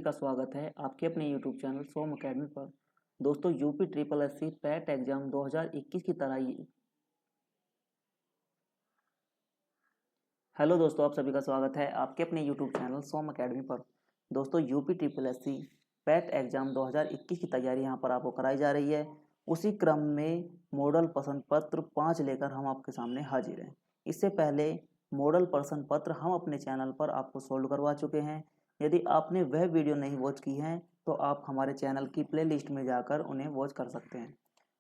का स्वागत है आपके अपने YouTube चैनल सोम अकेडमी पर। दोस्तों UP triple SC PAT exam 2021 की तैयारी। हेलो दोस्तों, आप सभी का स्वागत है आपके अपने YouTube चैनल सोम अकेडमी पर। दोस्तों UP triple SC PAT exam 2021 की तैयारी यहाँ पर आपको कराई जा रही है। उसी क्रम में मॉडल प्रश्न पत्र 5 लेकर हम आपके सामने हाजिर हैं। इससे पहले मॉडल प्रश्न पत्र हम अपने चैनल पर आपको सोल्व करवा चुके हैं। यदि आपने वह वीडियो नहीं वॉच की है तो आप हमारे चैनल की प्लेलिस्ट में जाकर उन्हें वॉच कर सकते हैं।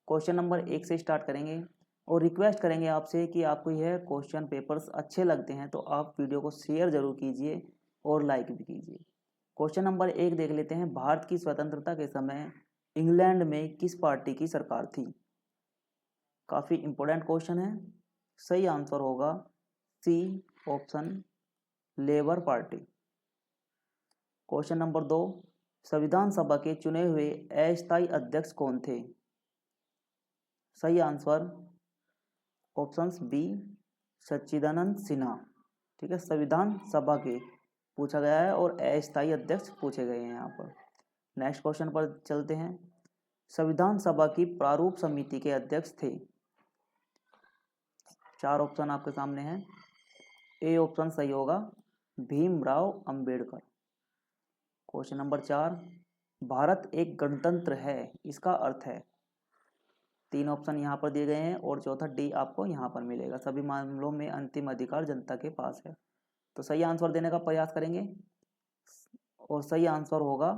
क्वेश्चन नंबर 1 से स्टार्ट करेंगे और रिक्वेस्ट करेंगे आपसे कि आपको यह क्वेश्चन पेपर्स अच्छे लगते हैं तो आप वीडियो को शेयर जरूर कीजिए और लाइक भी कीजिए। क्वेश्चन नंबर 1 देख लेते हैं। भारत की स्वतंत्रता के समय इंग्लैंड में किस पार्टी की सरकार थी? काफ़ी इंपॉर्टेंट क्वेश्चन है। सही आंसर होगा C option, Labour Party. Question number 2, संविधान सभा के चुने हुए अस्थायी अध्यक्ष कौन थे? सही आंसर ऑप्शंस बी, सच्चिदानंद सिन्हा। ठीक है, संविधान सभा के पूछा गया है और अस्थायी अध्यक्ष पूछे गए हैं यहाँ पर। नेक्स्ट क्वेश्चन पर चलते हैं। संविधान सभा की प्रारूप समिति के अध्यक्ष थे? 4 ऑप्शन आपके सामने हैं। ए ऑप्शन सही होगा, भीमराव अंबेडकर। क्वेश्चन नंबर 4, भारत एक गणतंत्र है, इसका अर्थ है? 3 ऑप्शन यहाँ पर दिए गए हैं और चौथा डी आपको यहाँ पर मिलेगा। सभी मामलों में अंतिम अधिकार जनता के पास है। तो सही आंसर देने का प्रयास करेंगे और सही आंसर होगा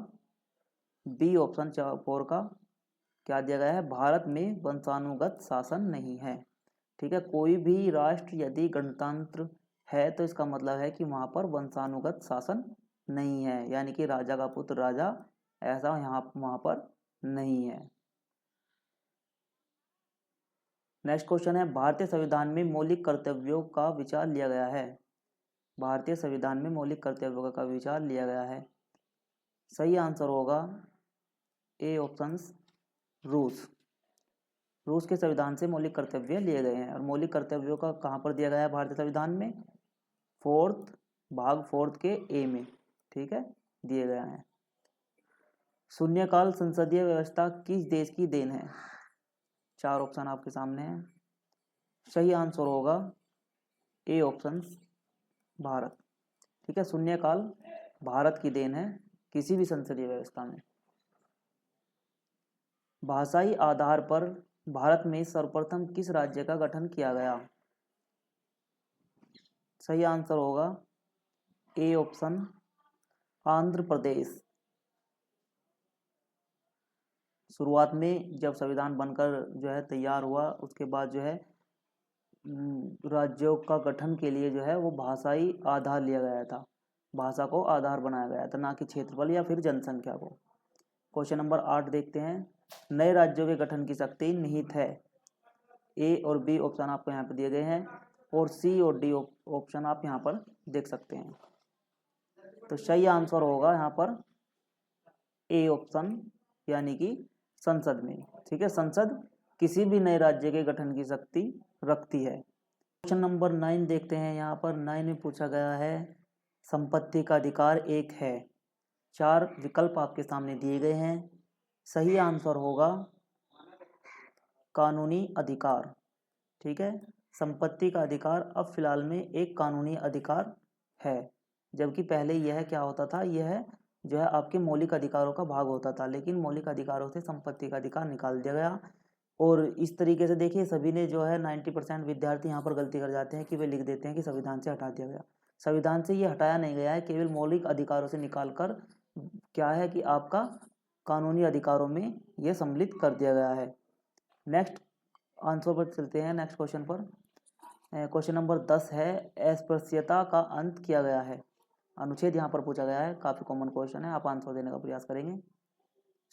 बी ऑप्शन 4 का। क्या दिया गया है? भारत में वंशानुगत शासन नहीं है। ठीक है, कोई भी राष्ट्र यदि गणतंत्र है तो इसका मतलब है कि वहाँ पर वंशानुगत शासन नहीं है, यानी कि राजा का पुत्र राजा, ऐसा वहाँ पर नहीं है। नेक्स्ट क्वेश्चन है, भारतीय संविधान में मौलिक कर्तव्यों का विचार लिया गया है? भारतीय संविधान में मौलिक कर्तव्यों का विचार लिया गया है। सही आंसर होगा ए ऑप्शंस, रूस के संविधान से मौलिक कर्तव्य लिए गए हैं। और मौलिक कर्तव्यों का कहाँ पर दिया गया है भारतीय संविधान में? भाग 4 के ए में, ठीक है, दिए गए हैं। शून्यकाल संसदीय व्यवस्था किस देश की देन है? 4 ऑप्शन आपके सामने हैं। सही आंसर होगा ए ऑप्शन, भारत। ठीक है, शून्यकाल भारत की देन है किसी भी संसदीय व्यवस्था में। भाषाई आधार पर भारत में सर्वप्रथम किस राज्य का गठन किया गया? सही आंसर होगा ए ऑप्शन, आंध्र प्रदेश। शुरुआत में जब संविधान बनकर जो है तैयार हुआ, उसके बाद जो है राज्यों का गठन के लिए जो है वो भाषाई आधार लिया गया था। भाषा को आधार बनाया गया था, ना कि क्षेत्रफल या फिर जनसंख्या को। क्वेश्चन नंबर 8 देखते हैं। नए राज्यों के गठन की शक्ति निहित है? ए और बी ऑप्शन आपको यहाँ पर दिए गए हैं और सी और डी ऑप्शन आप यहाँ पर देख सकते हैं। तो सही आंसर होगा यहाँ पर ए ऑप्शन, यानी कि संसद में। ठीक है, संसद किसी भी नए राज्य के गठन की शक्ति रखती है। क्वेश्चन नंबर 9 देखते हैं। यहाँ पर 9 में पूछा गया है, संपत्ति का अधिकार एक है। 4 विकल्प आपके सामने दिए गए हैं। सही आंसर होगा कानूनी अधिकार। ठीक है, संपत्ति का अधिकार अब फिलहाल में एक कानूनी अधिकार है, जबकि पहले यह क्या होता था, यह जो है आपके मौलिक अधिकारों का भाग होता था, लेकिन मौलिक अधिकारों से संपत्ति का अधिकार निकाल दिया गया। और इस तरीके से देखिए, सभी ने जो है 90% विद्यार्थी यहाँ पर गलती कर जाते हैं कि वे लिख देते हैं कि संविधान से हटा दिया गया। संविधान से ये हटाया नहीं गया है, केवल मौलिक अधिकारों से निकाल कर क्या है कि आपका कानूनी अधिकारों में यह सम्मिलित कर दिया गया है। नेक्स्ट आंसर पर चलते हैं। नेक्स्ट क्वेश्चन पर, क्वेश्चन नंबर 10 है, अस्पृश्यता का अंत किया गया है? अनुच्छेद यहाँ पर पूछा गया है, काफ़ी कॉमन क्वेश्चन है, आप आंसर देने का प्रयास करेंगे।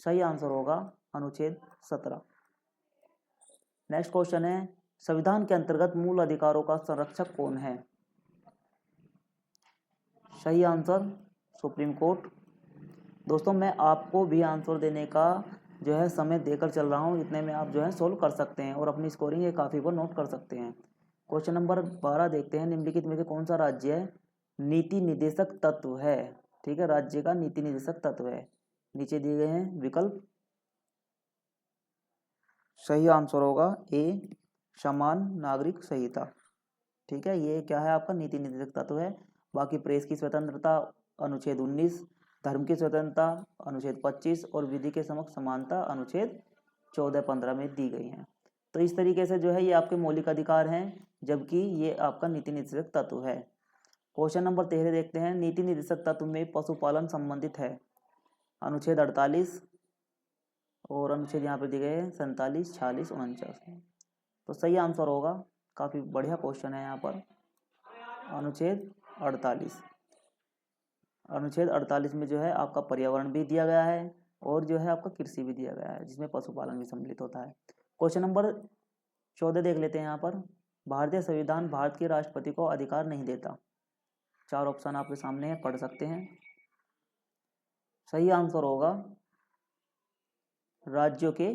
सही आंसर होगा अनुच्छेद 17। नेक्स्ट क्वेश्चन है, संविधान के अंतर्गत मूल अधिकारों का संरक्षक कौन है? सही आंसर सुप्रीम कोर्ट। दोस्तों मैं आपको भी आंसर देने का जो है समय देकर चल रहा हूँ, इतने में आप जो है सोल्व कर सकते हैं और अपनी स्कोरिंग ये काफ़ी पर नोट कर सकते हैं। क्वेश्चन नंबर 12 देखते हैं। निम्नलिखित में से कौन सा राज्य नीति निदेशक तत्व है? ठीक है, राज्य का नीति निर्देशक तत्व है। नीचे दिए गए हैं विकल्प, सही आंसर होगा ए समान नागरिक संहिता। ठीक है, ये क्या है आपका नीति निर्देशक तत्व है। बाकी प्रेस की स्वतंत्रता अनुच्छेद 19, धर्म की स्वतंत्रता अनुच्छेद 25 और विधि के समक्ष समानता अनुच्छेद 14-15 में दी गई हैं। तो इस तरीके से जो है ये आपके मौलिक अधिकार हैं, जबकि ये आपका नीति निर्देशक तत्व है। क्वेश्चन नंबर 13 देखते हैं। नीति निर्देशक तत्व में पशुपालन संबंधित है, अनुच्छेद 48 और अनुच्छेद यहाँ पर दिए गए हैं 47, 46, 49। तो सही आंसर होगा, काफ़ी बढ़िया क्वेश्चन है यहाँ पर, अनुच्छेद 48। अनुच्छेद 48 में जो है आपका पर्यावरण भी दिया गया है और जो है आपका कृषि भी दिया गया है, जिसमें पशुपालन भी सम्मिलित होता है। क्वेश्चन नंबर 14 देख लेते हैं यहाँ पर। भारतीय संविधान भारत के राष्ट्रपति को अधिकार नहीं देता। 4 ऑप्शन आपके सामने है, पढ़ सकते हैं। सही आंसर होगा राज्यों के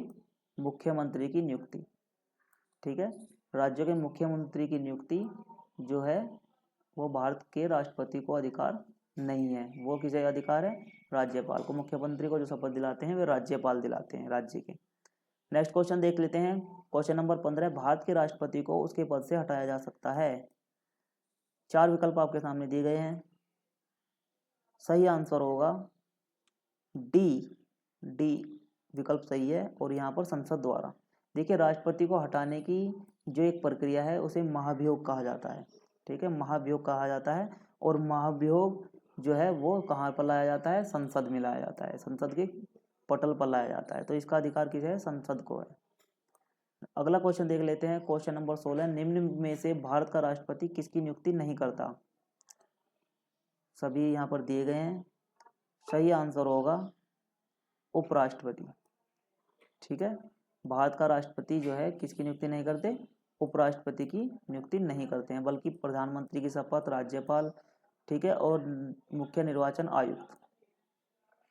मुख्यमंत्री की नियुक्ति। ठीक है, राज्यों के मुख्यमंत्री की नियुक्ति जो है वो भारत के राष्ट्रपति को अधिकार नहीं है। वो किसे अधिकार है? राज्यपाल को। मुख्यमंत्री को जो शपथ दिलाते हैं वे राज्यपाल दिलाते हैं राज्य के। नेक्स्ट क्वेश्चन देख लेते हैं। क्वेश्चन नंबर 15, भारत के राष्ट्रपति को उसके पद से हटाया जा सकता है। 4 विकल्प आपके सामने दिए गए हैं। सही आंसर होगा डी विकल्प सही है, और यहाँ पर संसद द्वारा। देखिए, राष्ट्रपति को हटाने की जो एक प्रक्रिया है उसे महाभियोग कहा जाता है। ठीक है, महाभियोग कहा जाता है, और महाभियोग जो है वो कहाँ पर लाया जाता है? संसद में लाया जाता है, संसद के पटल पर लाया जाता है। तो इसका अधिकार किसे है? संसद को है। अगला क्वेश्चन देख लेते हैं। क्वेश्चन नंबर 16, निम्न में से भारत का राष्ट्रपति किसकी नियुक्ति नहीं करता? सभी यहाँ पर दिए गए हैं। सही आंसर होगा उपराष्ट्रपति। ठीक है, भारत का राष्ट्रपति जो है किसकी नियुक्ति नहीं करते? उपराष्ट्रपति की नियुक्ति नहीं करते हैं, बल्कि प्रधानमंत्री की शपथ, राज्यपाल, ठीक है, और मुख्य निर्वाचन आयुक्त,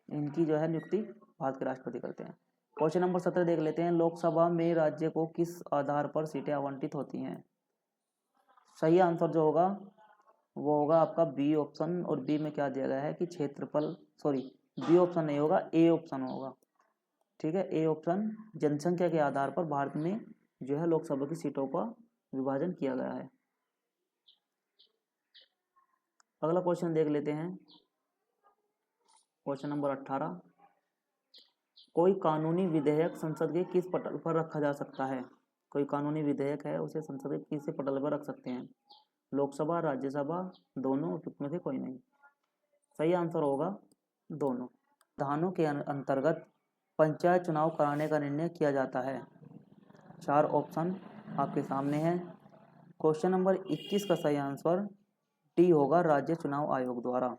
इनकी जो है नियुक्ति भारत के राष्ट्रपति करते हैं। क्वेश्चन नंबर 17 देख लेते हैं। लोकसभा में राज्य को किस आधार पर सीटें आवंटित होती हैं? सही आंसर जो होगा वो होगा आपका बी ऑप्शन, और बी में क्या दिया गया है कि क्षेत्रफल, सॉरी बी ऑप्शन नहीं होगा, ए ऑप्शन होगा। ठीक है, ए ऑप्शन जनसंख्या के आधार पर भारत में जो है लोकसभा की सीटों का विभाजन किया गया है। अगला क्वेश्चन देख लेते हैं। क्वेश्चन नंबर 18, कोई कानूनी विधेयक संसद के किस पटल पर रखा जा सकता है? कोई कानूनी विधेयक है उसे संसद के किस पटल पर रख सकते हैं? लोकसभा, राज्यसभा, दोनों, उपयुक्त में से कोई नहीं। सही आंसर होगा दोनों। विधानों के अंतर्गत पंचायत चुनाव कराने का निर्णय किया जाता है। 4 ऑप्शन आपके सामने हैं। क्वेश्चन नंबर 21 का सही आंसर डी होगा, राज्य चुनाव आयोग द्वारा।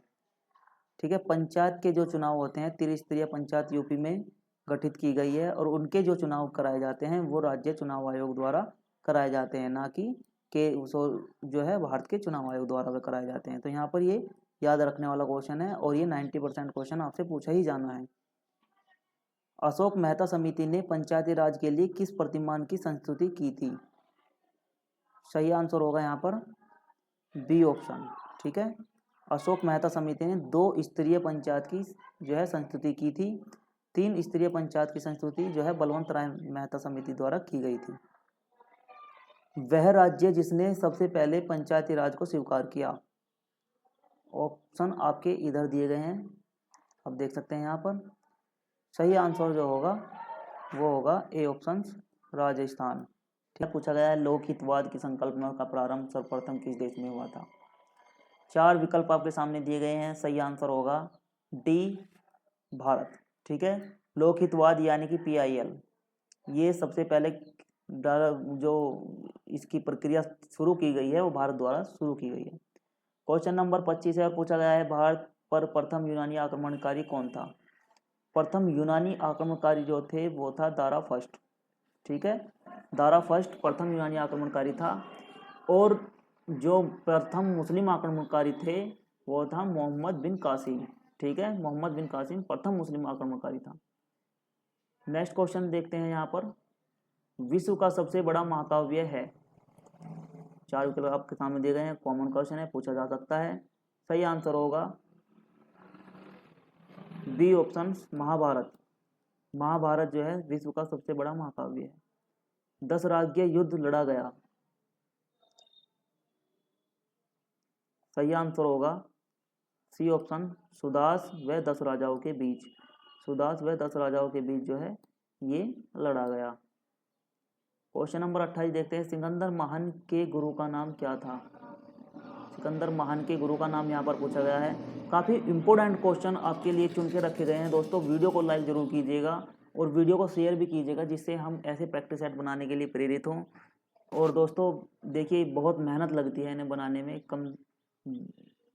ठीक है, पंचायत के जो चुनाव होते हैं, त्रिस्तरीय पंचायत यूपी में गठित की गई है, और उनके जो चुनाव कराए जाते हैं वो राज्य चुनाव आयोग द्वारा कराए जाते हैं, ना कि जो है भारत के चुनाव आयोग द्वारा वे कराए जाते हैं। तो यहाँ पर ये याद रखने वाला क्वेश्चन है, और ये 90% क्वेश्चन आपसे पूछा ही जाना है। अशोक मेहता समिति ने पंचायती राज के लिए किस प्रतिमान की संस्तुति की थी? सही आंसर होगा यहाँ पर बी ऑप्शन। ठीक है, अशोक मेहता समिति ने 2 स्तरीय पंचायत की जो है संस्तुति की थी। 3 स्तरीय पंचायत की संस्तुति जो है बलवंत राय मेहता समिति द्वारा की गई थी। वह राज्य जिसने सबसे पहले पंचायती राज को स्वीकार किया। ऑप्शन आपके इधर दिए गए हैं, अब देख सकते हैं यहाँ पर। सही आंसर जो होगा वो होगा ए ऑप्शन, राजस्थान। ठीक है, पूछा गया है लोकहितवाद की संकल्पना का प्रारंभ सर्वप्रथम किस देश में हुआ था? 4 विकल्प आपके सामने दिए गए हैं। सही आंसर होगा डी, भारत। ठीक है, लोकहितवाद यानी कि PIL, ये सबसे पहले जो इसकी प्रक्रिया शुरू की गई है वो भारत द्वारा शुरू की गई है। क्वेश्चन नंबर 25 है, और पूछा गया है भारत पर प्रथम यूनानी आक्रमणकारी कौन था? प्रथम यूनानी आक्रमणकारी जो थे वो था दारा फर्स्ट। ठीक है, दारा फर्स्ट प्रथम यूनानी आक्रमणकारी था, और जो प्रथम मुस्लिम आक्रमणकारी थे वो था मोहम्मद बिन कासिम। ठीक है, मोहम्मद बिन कासिम प्रथम मुस्लिम आक्रमणकारी था। नेक्स्ट क्वेश्चन देखते हैं यहाँ पर। विश्व का सबसे बड़ा महाकाव्य है। 4 विकल्प आपके सामने दिए गए हैं, कॉमन क्वेश्चन है, पूछा जा सकता है। सही आंसर होगा बी ऑप्शन महाभारत। महाभारत जो है विश्व का सबसे बड़ा महाकाव्य है। 10 राज्य युद्ध लड़ा गया। सही आंसर होगा सी ऑप्शन, सुदास व 10 राजाओं के बीच। सुदास व 10 राजाओं के बीच जो है ये लड़ा गया। क्वेश्चन नंबर 28 देखते हैं। सिकंदर महान के गुरु का नाम क्या था? सिकंदर महान के गुरु का नाम यहाँ पर पूछा गया है। काफ़ी इंपॉर्टेंट क्वेश्चन आपके लिए चुन के रखे गए हैं दोस्तों। वीडियो को लाइक जरूर कीजिएगा और वीडियो को शेयर भी कीजिएगा, जिससे हम ऐसे प्रैक्टिस सेट बनाने के लिए प्रेरित हों। और दोस्तों देखिए, बहुत मेहनत लगती है इन्हें बनाने में।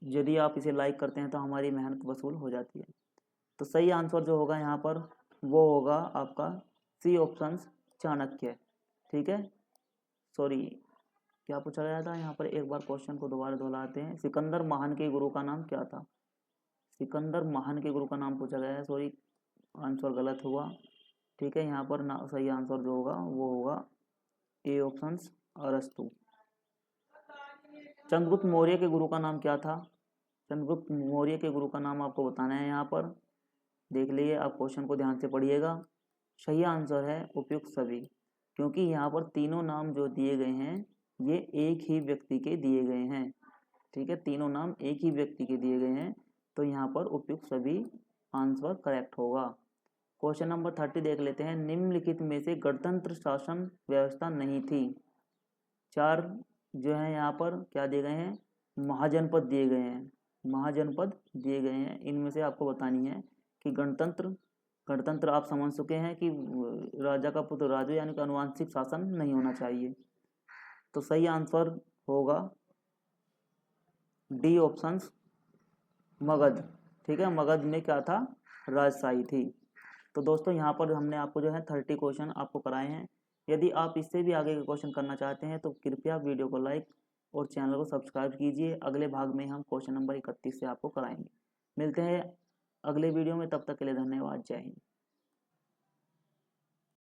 यदि आप इसे लाइक करते हैं तो हमारी मेहनत वसूल हो जाती है। तो सही आंसर जो होगा यहाँ पर वो होगा आपका सी ऑप्शन, चाणक्य। ठीक है, सॉरी, क्या पूछा गया था यहाँ पर? एक बार क्वेश्चन को दोबारा दोहराते हैं। सिकंदर महान के गुरु का नाम क्या था? सिकंदर महान के गुरु का नाम पूछा गया है। सॉरी, आंसर गलत हुआ। ठीक है, यहाँ पर ना सही आंसर जो होगा वो होगा ए ऑप्शन, अरस्तु। चंद्रगुप्त मौर्य के गुरु का नाम क्या था? चंद्रगुप्त मौर्य के गुरु का नाम आपको बताना है। यहाँ पर देख लीजिए, आप क्वेश्चन को ध्यान से पढ़िएगा। सही आंसर है उपयुक्त सभी, क्योंकि यहाँ पर तीनों नाम जो दिए गए हैं ये एक ही व्यक्ति के दिए गए हैं। ठीक है, तीनों नाम एक ही व्यक्ति के दिए गए हैं, तो यहाँ पर उपयुक्त सभी आंसर करेक्ट होगा। क्वेश्चन नंबर 30 देख लेते हैं। निम्नलिखित में से गणतंत्र शासन व्यवस्था नहीं थी। 4 जो है यहाँ पर क्या दिए गए हैं? महाजनपद दिए गए हैं। महाजनपद दिए गए हैं, इनमें से आपको बतानी है कि गणतंत्र आप समझ चुके हैं कि राजा का पुत्र राजू, यानी कि अनुवांशिक शासन नहीं होना चाहिए। तो सही आंसर होगा डी ऑप्शन, मगध। ठीक है, मगध में क्या था? राजशाही थी। तो दोस्तों यहाँ पर हमने आपको जो है 30 क्वेश्चन आपको कराए हैं। यदि आप इससे भी आगे के क्वेश्चन करना चाहते हैं तो कृपया वीडियो को लाइक और चैनल को सब्सक्राइब कीजिए। अगले भाग में हम क्वेश्चन नंबर 31 से आपको कराएंगे। मिलते हैं अगले वीडियो में, तब तक के लिए धन्यवाद। जय हिंद।